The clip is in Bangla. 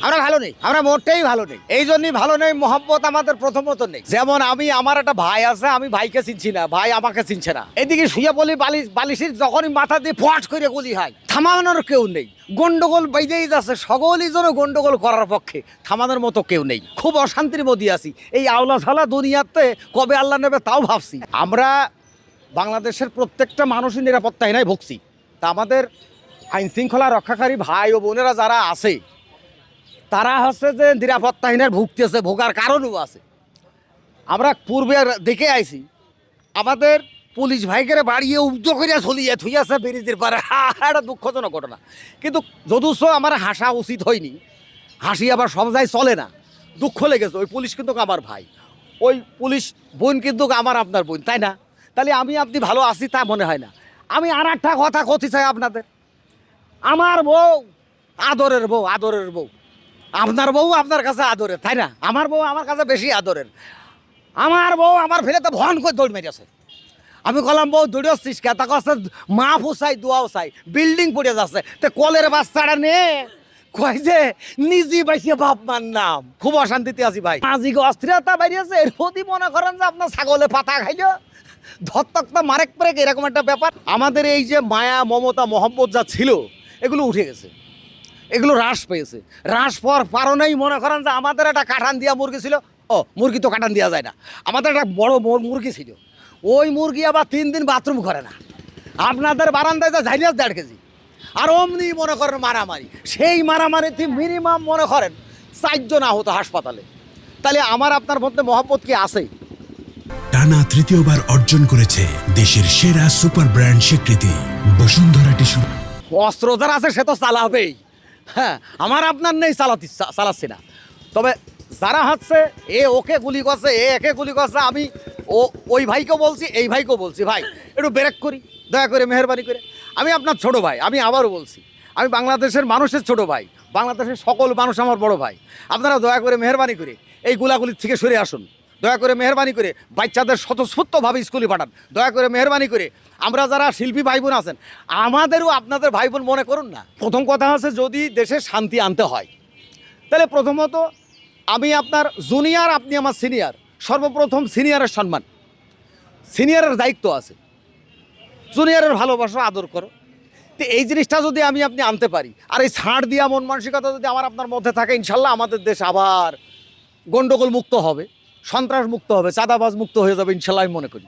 আমরা ভালো নেই, আমরা মোটেই ভালো নেই। এই জন্যই ভালো নেই, মহব্বত আমাদের প্রথমত নেই। যেমন আমার একটা ভাই আছে, আমি ভাইকে চিনছি না, ভাই আমাকে চিনছে না। এদিকে শুয়ে বলি বালিশের যখনই মাথা দিয়ে ফট করে গুলি হয়, থামানোর কেউ নেই। গন্ডগোল বেঁধেই যাচ্ছে, সকলই যেন গন্ডগোল করার পক্ষে, থামানোর মতো কেউ নেই। খুব অশান্তির মধ্যে আছি। এই আওলা ছালা দুনিয়াতে কবে আল্লাহ নেবে তাও ভাবছি। আমরা বাংলাদেশের প্রত্যেকটা মানুষই নিরাপত্তাহীনায় ভুগছি। তা আমাদের আইন শৃঙ্খলা রক্ষাকারী ভাই ও বোনেরা যারা আছে, তারা হচ্ছে যে নিরাপত্তাহীনের ভুগতেছে, ভোগার কারণও আছে। আমরা পূর্বে দেখে আইছি, আমাদের পুলিশ ভাইকে বাড়িয়ে উদ্য করিয়া চলিয়ে থুইয়াছে ব্রিজের পারে। একটা দুঃখজনক ঘটনা। কিন্তু যদুস আমার হাসা উচিত হয়নি, হাসি আবার সব যায় চলে না। দুঃখ লেগেছে। ওই পুলিশ কিন্তু আমার ভাই, ওই পুলিশ বোন কিন্তু আমার আপনার বোন, তাই না? তাহলে আমি আপনি ভালো আছি তা মনে হয় না। আমি আর একটা কথা কথি চাই আপনাদের। আমার বউ আদরের বউ, আদরের বউ। আপনার বউ আপনার কাছে আদরের, তাই না? আমার বউ আমার কাছে বেশি আদরের। আমার বউ আমার ফেলে তো ভন করে দৌড় মেরেছে। আমি বললাম, বউ দৌড়ছিস কে? তা কাছে মাফও চাই, দোয়াও চাই, বিল্ডিং পড়ে যাচ্ছে। তো কলের বাচ্চাটা নে কয় যে নিজে বাইসে বাপ মার নাম। খুব অশান্তিতে আছি ভাই। আজিকে অস্থিরতা বাইরেছে। এর প্রতি মনে করেন যে আপনার ছাগলে পাতা খাইল, ধত্তকটা মারেক পরে এরকম একটা ব্যাপার। আমাদের এই যে মায়া মমতা মহব্বত যা ছিল, এগুলো উঠে গেছে, এগুলো হ্রাস পেয়েছে। হ্রাস পাওয়ার কারণেই মনে করেন যে আমাদের একটা কাটান দিয়া মুরগি ছিল। মুরগি তো কাটান দেওয়া যায় না। আমাদের একটা বড় মুরগি ছিল, ওই মুরগি আবার 3 দিন বাথরুম করে না। আপনাদের বারান্দায় যা ঝাইলিয়াস 1.5 কেজি। আর অমনি মনে করেন মারামারি। সেই মারামারিতে মিনিমাম মনে করেন 4 জন আহত হাসপাতালে। তাহলে আমার আপনার মধ্যে মহব্বত কি আছে? টানা তৃতীয়বার অর্জন করেছে দেশের সেরা সুপার ব্র্যান্ড স্বীকৃতি বসুন্ধরা টিস্যু। অস্ত্র যারা আছে সে তো চালাবেই। হ্যাঁ, আমার আপনার নেই, চালাচ্ছি না। তবে যারা হচ্ছে ওকে গুলি করছে, একে গুলি করছে, আমি ওই ভাইকেও বলছি, এই ভাইকেও বলছি, ভাই একটু ব্রেক করি দয়া করে, মেহরবানি করে। আমি আপনার ছোট ভাই, আমি আবারও বলছি, আমি বাংলাদেশের মানুষের ছোট ভাই, বাংলাদেশের সকল মানুষ আমার বড় ভাই। আপনারা দয়া করে মেহরবানি করে এই গুলাগুলির থেকে সরে আসুন। দয়া করে মেহরবানি করে বাচ্চাদের স্বতঃস্ফূর্তভাবে স্কুলে পাঠান। দয়া করে মেহরবানি করে আমরা যারা শিল্পী ভাই বোন আছেন, আমাদেরও আপনাদের ভাই বোন মনে করুন না। প্রথম কথা হচ্ছে, যদি দেশে শান্তি আনতে হয়, তাহলে প্রথমত আমি আপনার জুনিয়র, আপনি আমার সিনিয়র। সর্বপ্রথম সিনিয়রের সম্মান, সিনিয়রের দায়িত্ব আছে। জুনিয়রের ভালোবাসা, আদর করো। তো এই জিনিসটা যদি আপনি আনতে পারি, আর এই ছাড় দিয়া মন মানসিকতা যদি আমার আপনার মধ্যে থাকে, ইনশাল্লাহ আমাদের দেশ আবার গন্ডগোল মুক্ত হবে, সন্ত্রাস মুক্ত হবে, চাঁদাবাজ মুক্ত হয়ে যাবে ইনশাল্লাহ, আমি মনে করি।